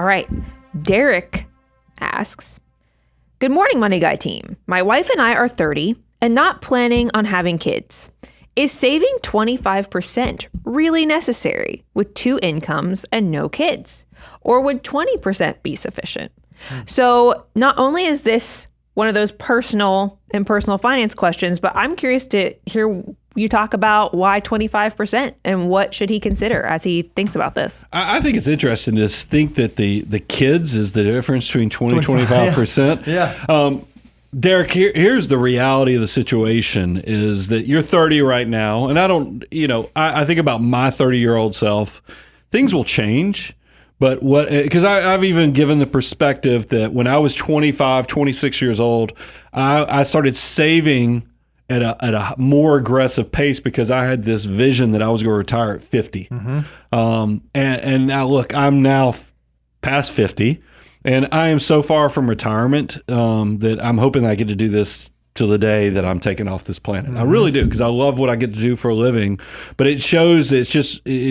All right. Derek asks, good morning, Money Guy team. My wife and I are 30 and not planning on having kids. Is saving 25% really necessary with 2 incomes and no kids? Or would 20% be sufficient? So not only is this one of those personal finance questions, but I'm curious to hear you talk about why 25% and what should he consider as he thinks about this. I think it's interesting to think that the kids is the difference between 20 and 25%. Yeah. Derek, here's the reality of the situation is that you're 30 right now, and I think about my 30-year-old self. Things will change. But because I've even given the perspective that when I was 25, 26 years old, I started saving at a more aggressive pace because I had this vision that I was going to retire at 50. Mm-hmm. And now, look, I'm now past 50, and I am so far from retirement that I'm hoping I get to do this till the day that I'm taking off this planet. Mm-hmm. I really do, because I love what I get to do for a living. But it shows, it's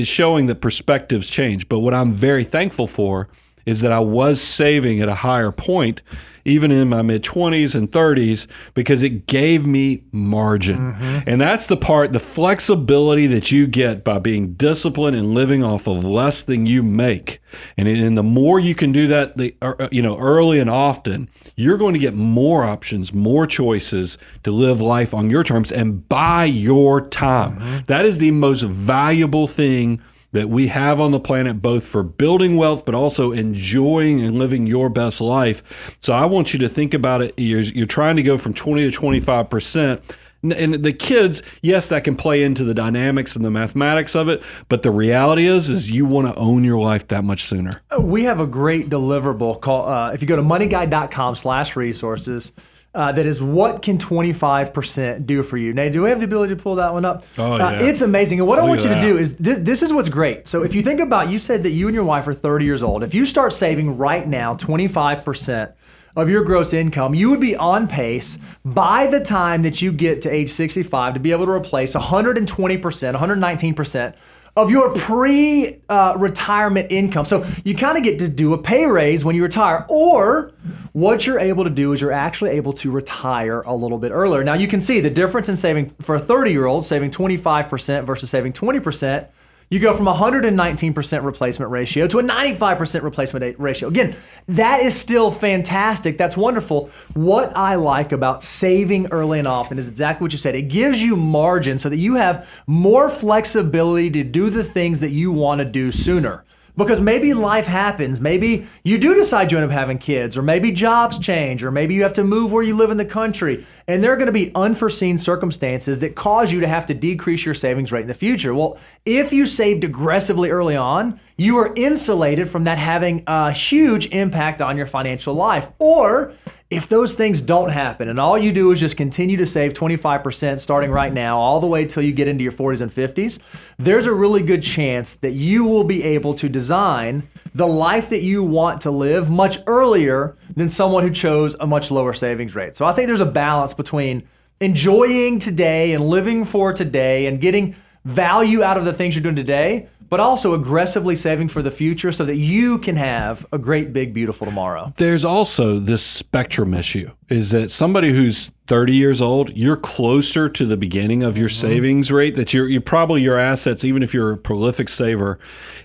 showing that perspectives change. But what I'm very thankful for is that I was saving at a higher point, even in my mid-20s and 30s, because it gave me margin. Mm-hmm. And that's the part, the flexibility that you get by being disciplined and living off of less than you make. And the more you can do that, early and often, you're going to get more options, more choices to live life on your terms and buy your time. Mm-hmm. That is the most valuable thing that we have on the planet, both for building wealth, but also enjoying and living your best life. So I want you to think about it. You're trying to go from 20 to 25%. And the kids, yes, that can play into the dynamics and the mathematics of it, but the reality is you want to own your life that much sooner. We have a great deliverable called, if you go to moneyguy.com/resources, that is, what can 25% do for you? Nate, do we have the ability to pull that one up? Oh, yeah. It's amazing. And what I want you to do is, this is what's great. So if you think about, you said that you and your wife are 30 years old. If you start saving right now 25% of your gross income, you would be on pace by the time that you get to age 65 to be able to replace 120%, 119% of your pre-retirement income. So you kind of get to do a pay raise when you retire, or what you're able to do is you're actually able to retire a little bit earlier. Now you can see the difference in saving for a 30-year-old, saving 25% versus saving 20%. You go from 119% replacement ratio to a 95% replacement ratio. Again, that is still fantastic. That's wonderful. What I like about saving early and often is exactly what you said. It gives you margin so that you have more flexibility to do the things that you want to do sooner. Because maybe life happens. Maybe you do decide you end up having kids, or maybe jobs change, or maybe you have to move where you live in the country. And there are going to be unforeseen circumstances that cause you to have to decrease your savings rate in the future. Well, if you saved aggressively early on, you are insulated from that having a huge impact on your financial life. Or if those things don't happen and all you do is just continue to save 25% starting right now all the way till you get into your 40s and 50s, there's a really good chance that you will be able to design the life that you want to live much earlier than someone who chose a much lower savings rate. So I think there's a balance between enjoying today and living for today and getting value out of the things you're doing today, but also aggressively saving for the future so that you can have a great, big, beautiful tomorrow. There's also this spectrum issue, is that somebody who's 30 years old, you're closer to the beginning of your savings rate, that you're probably your assets, even if you're a prolific saver,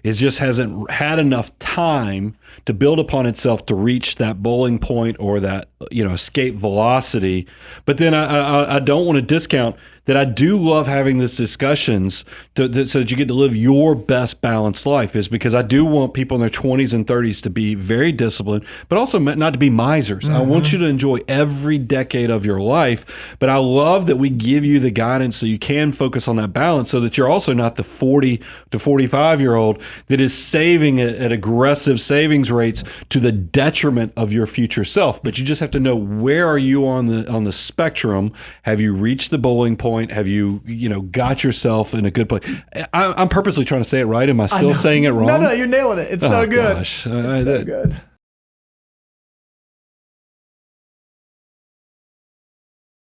just hasn't had enough time to build upon itself to reach that bowling point or that escape velocity. But then I don't want to discount that I do love having these discussions so that you get to live your best balanced life, is because I do want people in their 20s and 30s to be very disciplined, but also not to be misers. Mm-hmm. I want you to enjoy every decade of your life, but I love that we give you the guidance so you can focus on that balance, so that you're also not the 40 to 45-year-old that is saving at aggressive savings rates to the detriment of your future self. But you just have to know, where are you on the spectrum? Have you reached the bowling point? Have you got yourself in a good place? I'm purposely trying to say it right. Am I still saying it wrong? No, you're nailing it. It's so good. Gosh. It's so good.